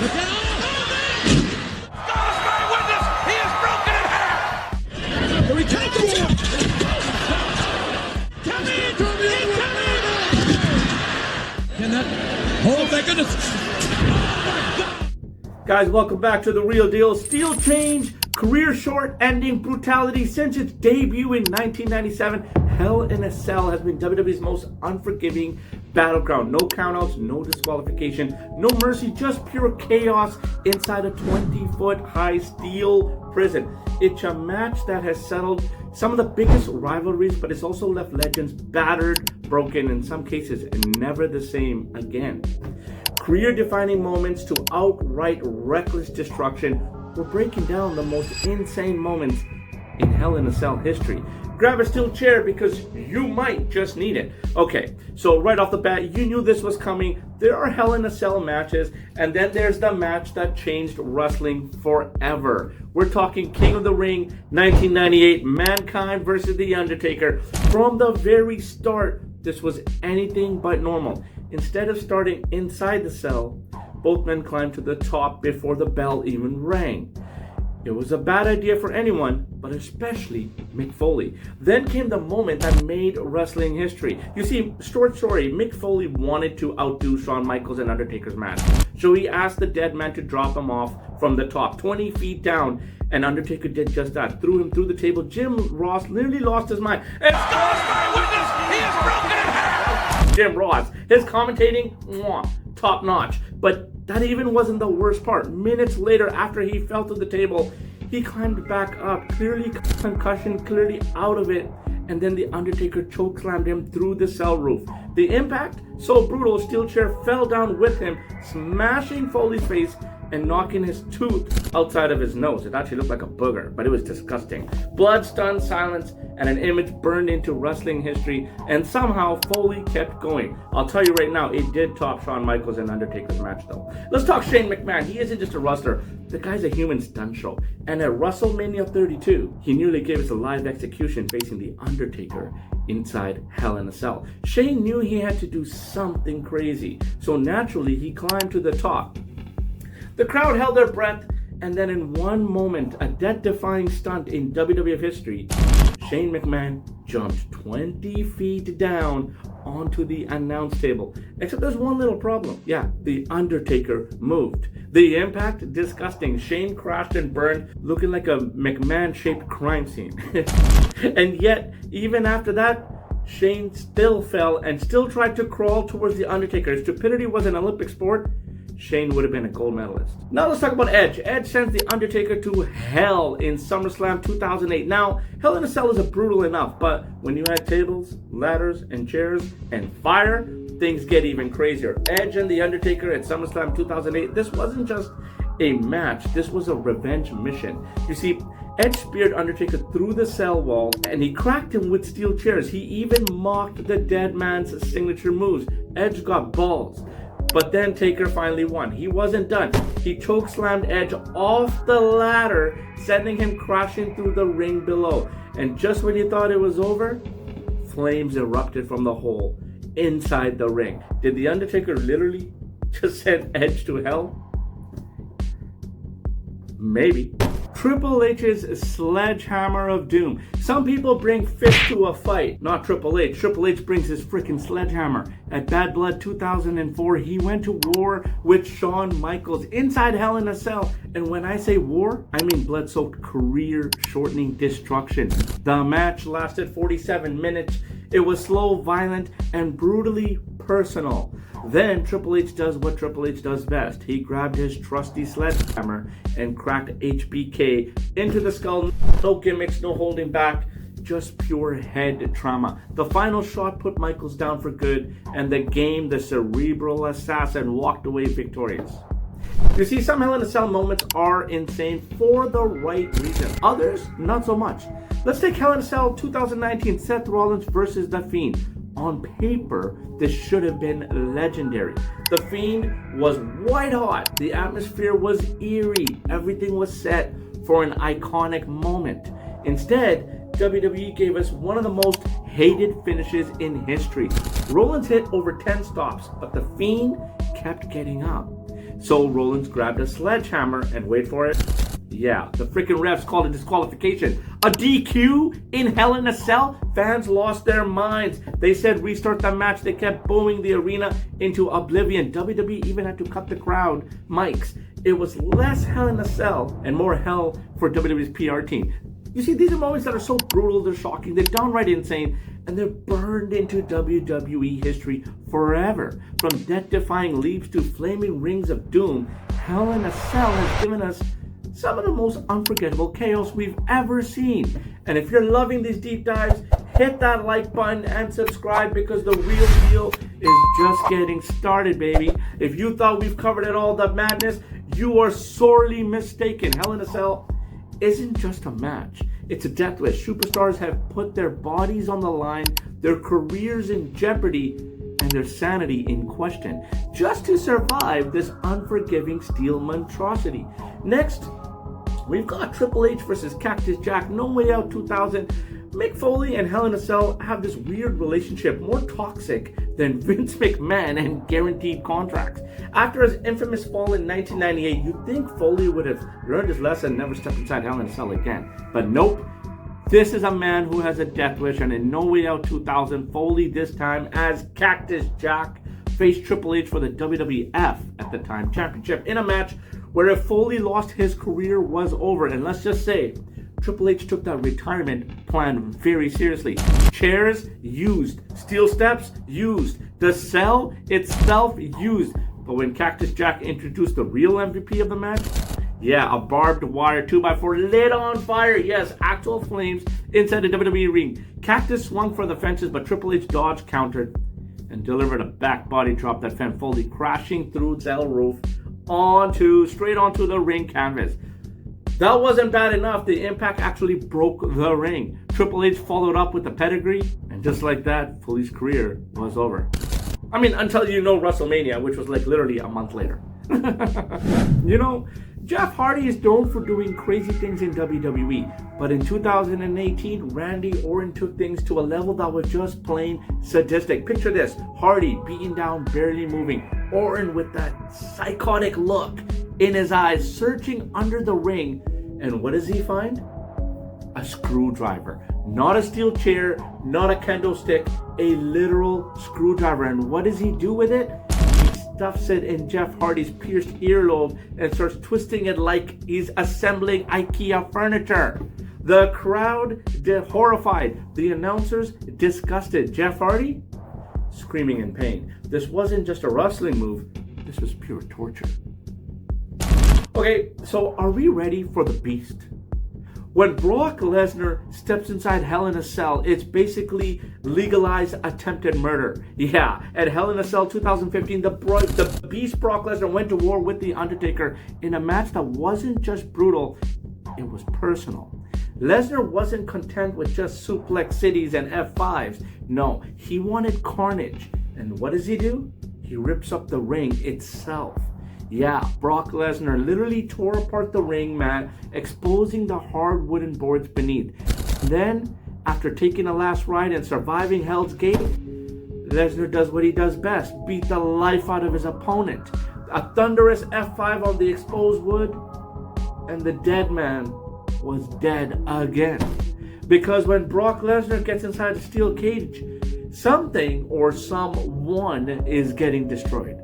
Here he comes! Oh, thank goodness! Guys, welcome back to The Real Deal. Steel Change, career short ending brutality. Since its debut in 1997, Hell in a Cell has been WWE's most unforgiving battleground. No countouts, no disqualification, no mercy, just pure chaos inside a 20-foot high steel prison. It's a match that has settled some of the biggest rivalries, but it's also left legends battered, broken, in some cases never the same again. Career-defining moments to outright reckless destruction. We're breaking down the most insane moments in Hell in a Cell history. Grab a steel chair because you might just need it. Okay, so right off the bat, you knew this was coming. There are Hell in a Cell matches, and then there's the match that changed wrestling forever. We're talking King of the Ring, 1998, Mankind versus The Undertaker. From the very start, this was anything but normal. Instead of starting inside the cell, both men climbed to the top before the bell even rang. It was a bad idea for anyone, but especially Mick Foley. Then came the moment that made wrestling history. You see, short story, Mick Foley wanted to outdo Shawn Michaels and Undertaker's match. So he asked the dead man to drop him off from the top, 20 feet down, and Undertaker did just that. Threw him through the table. Jim Ross literally lost his mind. And witness, he is broken in half! Jim Ross, his commentating, top notch. But that even wasn't the worst part. Minutes later, after he fell to the table, he climbed back up, clearly concussion, clearly out of it, and then the Undertaker chokeslammed him through the cell roof. The impact, so brutal, steel chair fell down with him, smashing Foley's face and knocking his tooth outside of his nose. It actually looked like a booger, but it was disgusting. Blood, stunned silence, and an image burned into wrestling history, and somehow Foley kept going. I'll tell you right now, it did top Shawn Michaels and Undertaker's match though. Let's talk Shane McMahon. He isn't just a wrestler. The guy's a human stunt show. And at WrestleMania 32, he nearly gave us a live execution facing The Undertaker inside Hell in a Cell. Shane knew he had to do something crazy, so naturally he climbed to the top. The crowd held their breath, and then in one moment, a death-defying stunt in WWF history, Shane McMahon jumped 20 feet down onto the announce table. Except there's one little problem. Yeah, The Undertaker moved. The impact, disgusting. Shane crashed and burned, looking like a McMahon-shaped crime scene. And yet, even after that, Shane still fell and still tried to crawl towards The Undertaker. If stupidity was an Olympic sport, Shane would have been a gold medalist. Now let's talk about Edge. Edge sends The Undertaker to hell in SummerSlam 2008. Now, Hell in a Cell is brutal enough, but when you add tables, ladders, and chairs, and fire, things get even crazier. Edge and The Undertaker at SummerSlam 2008, this wasn't just a match, this was a revenge mission. You see, Edge speared Undertaker through the cell wall, and he cracked him with steel chairs. He even mocked the dead man's signature moves. Edge got balls. But then Taker finally won. He wasn't done. He chokeslammed Edge off the ladder, sending him crashing through the ring below. And just when you thought it was over, flames erupted from the hole inside the ring. Did The Undertaker literally just send Edge to hell? Maybe. Triple H's sledgehammer of doom. Some people bring fists to a fight, not Triple H. Triple H brings his freaking sledgehammer. At Bad Blood 2004, he went to war with Shawn Michaels inside Hell in a Cell. And when I say war, I mean blood-soaked career-shortening destruction. The match lasted 47 minutes. It was slow, violent, and brutally personal. Then Triple H does what Triple H does best. He grabbed his trusty sledgehammer and cracked HBK into the skull. No gimmicks, no holding back, just pure head trauma. The final shot put Michaels down for good, and the cerebral assassin, walked away victorious. You see, some Hell in a Cell moments are insane for the right reason. Others, not so much. Let's take Hell in a Cell 2019, Seth Rollins versus The Fiend. On paper, this should have been legendary. The Fiend was white hot. The atmosphere was eerie. Everything was set for an iconic moment. Instead, WWE gave us one of the most hated finishes in history. Rollins hit over 10 stops, but The Fiend kept getting up. So Rollins grabbed a sledgehammer and wait for it. Yeah, the freaking refs called a disqualification. A DQ in Hell in a Cell? Fans lost their minds. They said restart the match. They kept booing the arena into oblivion. WWE even had to cut the crowd mics. It was less Hell in a Cell and more hell for WWE's PR team. You see, these are moments that are so brutal, they're shocking, they're downright insane, and they're burned into WWE history forever. From death-defying leaps to flaming rings of doom, Hell in a Cell has given us some of the most unforgettable chaos we've ever seen. And if you're loving these deep dives, hit that like button and subscribe, because the real deal is just getting started, baby. If you thought we've covered it all, the madness, you are sorely mistaken. Hell in a Cell isn't just a match. It's a death wish. Superstars have put their bodies on the line, their careers in jeopardy, and their sanity in question, just to survive this unforgiving steel monstrosity. Next, we've got Triple H versus Cactus Jack, No Way Out 2000. Mick Foley and Hell in a Cell have this weird relationship, more toxic than Vince McMahon and guaranteed contracts. After his infamous fall in 1998, you'd think Foley would have learned his lesson and never stepped inside Hell in a Cell again. But nope. This is a man who has a death wish, and in No Way Out 2000, Foley, this time as Cactus Jack, faced Triple H for the WWF at the time championship in a match where if Foley lost, his career was over. And let's just say, Triple H took that retirement plan very seriously. Chairs used, steel steps used, the cell itself used. But when Cactus Jack introduced the real MVP of the match, yeah, a barbed wire 2x4 lit on fire. Yes, actual flames inside the WWE ring. Cactus swung for the fences, but Triple H dodged, countered, and delivered a back body drop that sent Foley crashing through the cell roof straight onto the ring canvas. That wasn't bad enough. The impact actually broke the ring. Triple H followed up with the pedigree, and just like that, Foley's career was over. I mean, until WrestleMania, which was like literally a month later. Jeff Hardy is known for doing crazy things in WWE, but in 2018, Randy Orton took things to a level that was just plain sadistic. Picture this: Hardy beaten down, barely moving, Orton with that psychotic look in his eyes, searching under the ring, and what does he find? A screwdriver. Not a steel chair, not a kendo stick, a literal screwdriver. And what does he do with it? He stuffs it in Jeff Hardy's pierced earlobe and starts twisting it like he's assembling IKEA furniture. The crowd horrified, the announcers disgusted, Jeff Hardy screaming in pain. This wasn't just a wrestling move, this was pure torture. Okay, so are we ready for the beast? When Brock Lesnar steps inside Hell in a Cell, it's basically legalized attempted murder. Yeah, at Hell in a Cell 2015, the beast Brock Lesnar went to war with the Undertaker in a match that wasn't just brutal, it was personal. Lesnar wasn't content with just suplex cities and F5s. No, he wanted carnage. And what does he do? He rips up the ring itself. Yeah, Brock Lesnar literally tore apart the ring mat, exposing the hard wooden boards beneath. Then, after taking a last ride and surviving Hell's Gate, Lesnar does what he does best, beat the life out of his opponent. A thunderous F5 on the exposed wood, and the dead man was dead again. Because when Brock Lesnar gets inside the steel cage, something or someone is getting destroyed.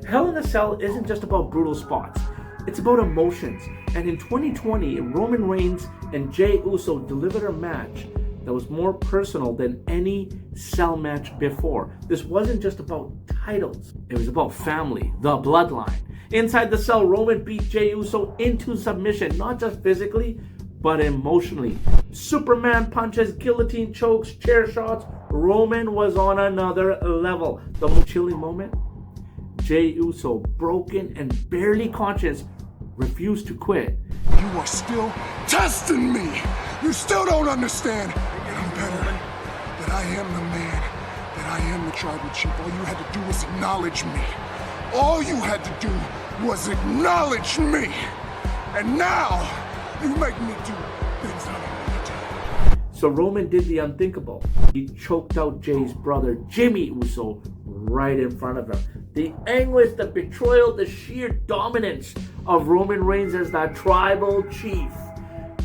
Hell in a Cell isn't just about brutal spots, it's about emotions. And in 2020, Roman Reigns and Jey Uso delivered a match that was more personal than any cell match before. This wasn't just about titles, it was about family, the bloodline. Inside the cell, Roman beat Jey Uso into submission, not just physically, but emotionally. Superman punches, guillotine chokes, chair shots. Roman was on another level. The most chilling moment? Jey Uso, broken and barely conscious, refused to quit. You are still testing me. You still don't understand that I'm better, that I am the man, that I am the tribal chief. All you had to do was acknowledge me. All you had to do was acknowledge me. And now, you make me do things I don't want to do. So Roman did the unthinkable. He choked out Jey's brother, Jimmy Uso, right in front of him. The anguish, the betrayal, the sheer dominance of Roman Reigns as the tribal chief.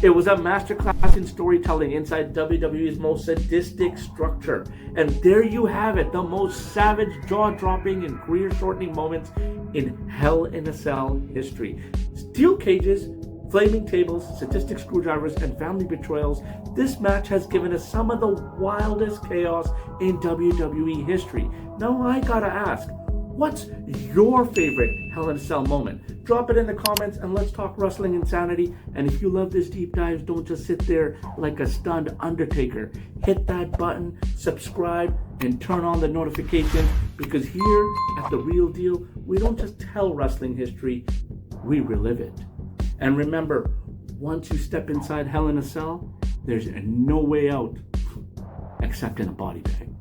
It was a masterclass in storytelling inside WWE's most sadistic structure. And there you have it, the most savage, jaw-dropping, and career-shortening moments in Hell in a Cell history. Steel cages, flaming tables, sadistic screwdrivers, and family betrayals. This match has given us some of the wildest chaos in WWE history. Now I gotta ask, what's your favorite Hell in a Cell moment? Drop it in the comments and let's talk wrestling insanity. And if you love this deep dives, don't just sit there like a stunned Undertaker. Hit that button, subscribe, and turn on the notifications, because here at The Real Deal, we don't just tell wrestling history, we relive it. And remember, once you step inside Hell in a Cell, there's no way out except in a body bag.